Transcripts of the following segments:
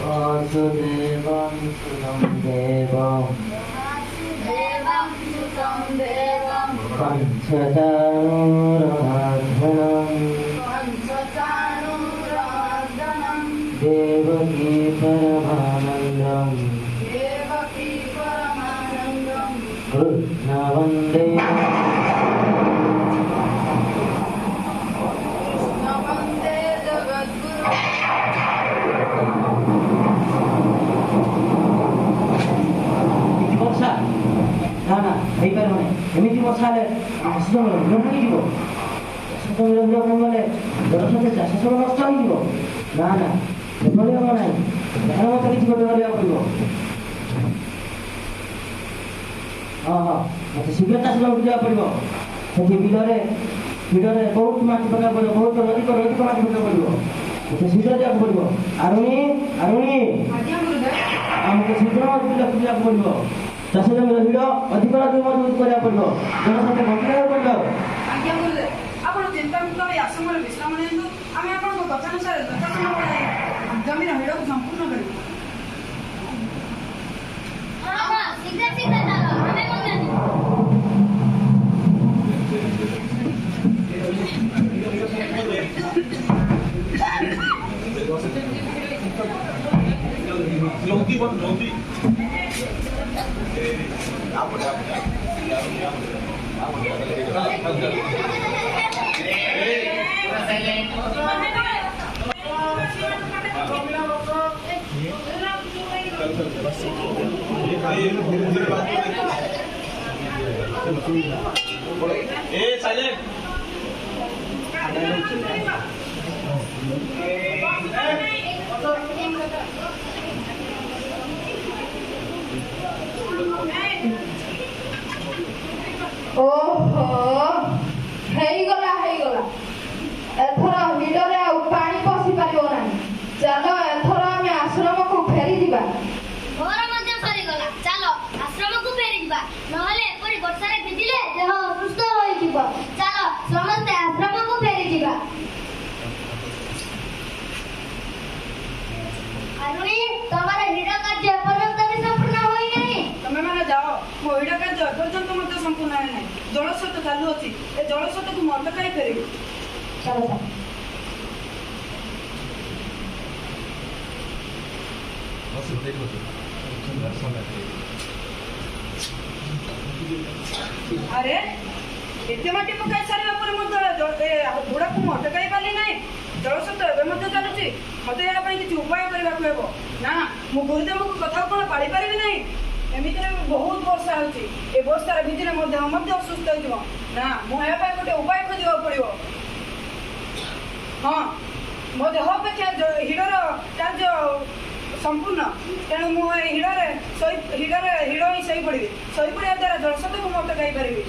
वासुदेवं सुतं देवं पंचचाणूरमर्दनं देवकी परमानन्दं कृष्ण वन्दे एमती वर्षा चाष भांगिव गले जलसते चाष सब नष्ट हो ना ना एभली हम ना ध्यान मत किसी गोटे करने पड़ो हाँ हाँ मत शीघ्र चाष जमी जावा पड़ो से बिलरे बिलरे बहुत मटी पका पड़ो बहुत अधिक अधिक मटी पका पड़ो मत शीघ्र जावा पड़ो आरुणी आरुणी आमको शीघ्र बिल जावा पड़ो चाष जमी भिड़ अधिक अधिक मजबूत करा पड़ो जनसंख्या बंचाइबा पड़ो आज्ञा बोले आपण चिंता मुक्त आश्रम विश्राम नियंतु आम आप कथानुसार जमीन हिड़ को संपूर्ण कर ओहो हेगला एथर हिडरे आ पानी पसी पारिबो नाही चलो एथर आमे आश्रम को फेरी दिबा घर मध्य सरी गला चलो आश्रम को फेरी दिबा नहले एपरी वर्षा रे भिजिले देह असुस्थ होई जिवो चलो समस्त आश्रम को फेरी दिबा आरुणी तुम्हारे हिड कार्य पर्यंत भी संपूर्ण होई नहीं तमे माने जाओ मो हिड़ कार्य पर्यंत मत संपूर्ण है नहीं जलस्रोत चालू अछि ए जलस्रोत को मत काई फेरी चलो चलो अरे एते माटी पकाई सारिबा पर मत बुड़ा को मत काई पाली नहीं जलस्रोत एबे मत चालुची मते या पई किछि उपाय करबा को हेबो ना मो गुरुदेव को कथा कोन पाड़ी पारिबि नहीं एमितरे बहुत वर्षा होची ए वर्षा रे भिजिले मध्य असुस्थ हो जिवो ना मो या पई गोटे उपाय खोजिबा पड़िबो हाँ मो देह अपेक्षा हिड़र कार्य संपूर्ण तेणु मुझे हिड़े हिड़ ही सही पड़ी सही पड़ा द्वारा जलस्रोत को मत कही पारि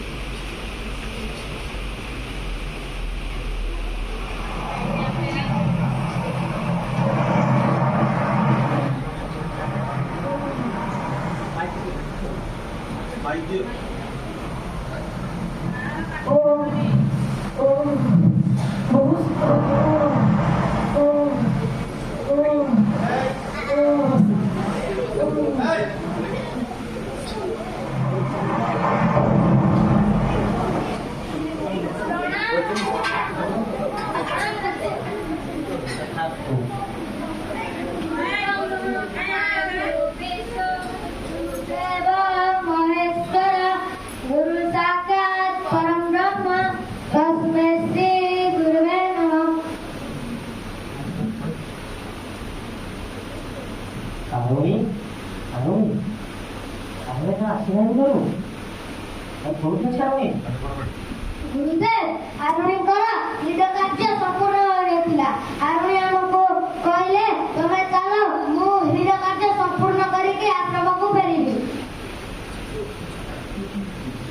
गुरुदेव आरुणी करा हिड कार्य संपूर्ण होइथिला आरुणी हमको कहले तमे चलो मु हिड कार्य संपूर्ण करिके आश्रम को फेरीबी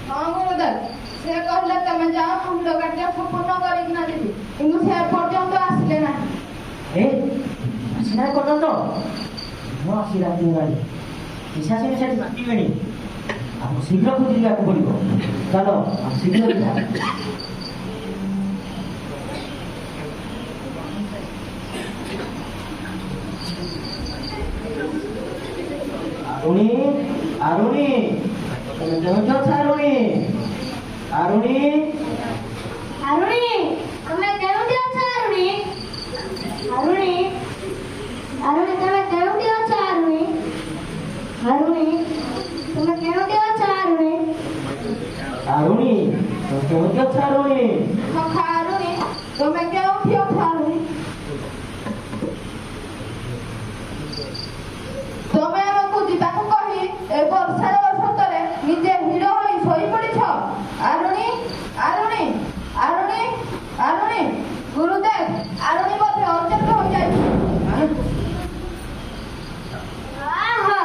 हां गुरुदेव से कहले तमे जाओ हिड कार्य संपूर्ण करिक ना देबी किंतु से पर्यंत आसिले ना ए आसिना पर्यंत मो आसिला दिन गाड़ी पिशाचिनी से माटी गणी आप शीघ्र खोजिବାକୁ ପଡ଼ିବ ଚାଲ ଶୀଘ୍ର ଯା। ଆରୁଣୀ ଆରୁଣୀ ତମେ କେଉଁଠି ଅଛ ଆରୁଣୀ? ଆରୁଣୀ ଆରୁଣୀ ତମେ କେଉଁଠି ଅଛ ଆରୁଣୀ? ଆରୁଣୀ ଆରୁଣୀ ତମେ କେଉଁଠି ଅଛ ଆରୁଣୀ? ଆରୁଣୀ ତମେ କେଉଁଠି ଅଛ ଆରୁଣୀ? ଆରୁଣୀ ତମେ କେଉଁଠି ଅଛ ଆରୁଣୀ? ସଖା ଆରୁଣୀ ତମେ କେଉଁଠି ଅଛ ଆରୁଣୀ? ତମେ ଆମକୁ ଯିବାକୁ କହି ଏ ବର୍ଷାର ବସନ୍ତରେ ନିଜେ ହିଡ଼ ହୋଇ ଶୋଇପଡ଼ିଛ। ଆରୁଣୀ ଆରୁଣୀ ଆରୁଣୀ ଆରୁଣୀ ଗୁରୁଦେବ ଆରୁଣୀ ବୋଧେ ଅଚେତ ହୋଇଯାଇଛି। ଆହା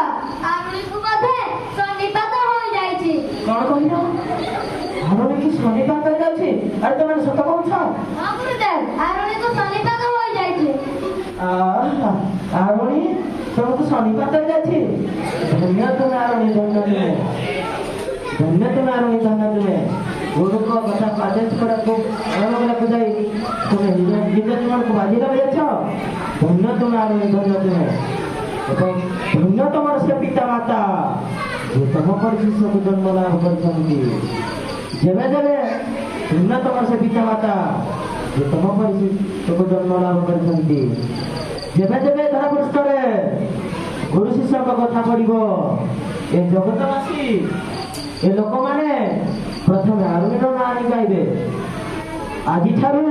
ଆରୁଣୀକୁ ବୋଧେ ସନ୍ନିପାତ ହୋଇଯାଇଛି। କଣ କହିଲ? ଆରୁଣୀ କି ଶନିପାତ ହେଇଯାଉଛି? ଆରେ ତମେ ସତ କହୁଛ? ହଁ ଗୁରୁଦେବ ଆରୁଣୀକୁ ସନ୍ନିପାତ ହୋଇଯାଇଛି। ଆରୁଣୀ ତମକୁ ଶନିପାତ ହେଇଯାଇଛି? ଧନ୍ୟ ତୁମେ ଆରୁଣୀ, ଧନ୍ୟ ତୁମେ, ଧନ୍ୟ ତୁମେ ଆରୁଣୀ, ଧନ୍ୟ ତୁମେ। ଗୁରୁଙ୍କ କଥା ଆଦେଶ କରିବାକୁ ଯାଇ ତୁମେ ନିଜ ଜୀବନକୁ ବାଜି ଲଗାଇଛ। ଧନ୍ୟ ତୁମେ ଆରୁଣୀ, ଧନ୍ୟ ତୁମେ, ଏବଂ ଧନ୍ୟ ତମର ସେ ପିତା ମାତା ଯେ ତମ ପରି ଶିଶୁକୁ ଜନ୍ମ ଲାଭ କରିଛନ୍ତି। ଯେବେ ଯେବେ ଧନ୍ୟ ତମର ସେ ପିତା ମାତା ଯେ ତମ ପରି ଶିଶୁକୁ ଜନ୍ମ ଲାଭ କରିଛନ୍ତି। ଯେବେ ଯେବେ ଧରା ପୃଷ୍ଠରେ ଗୁରୁ ଶିଷ୍ୟଙ୍କ କଥା ପଡ଼ିବ, ଏ ଜଗତବାସୀ ଏ ଲୋକମାନେ ପ୍ରଥମେ ଆରୁଣୀର ନାଁ ଗାଇବେ। ଆଜିଠାରୁ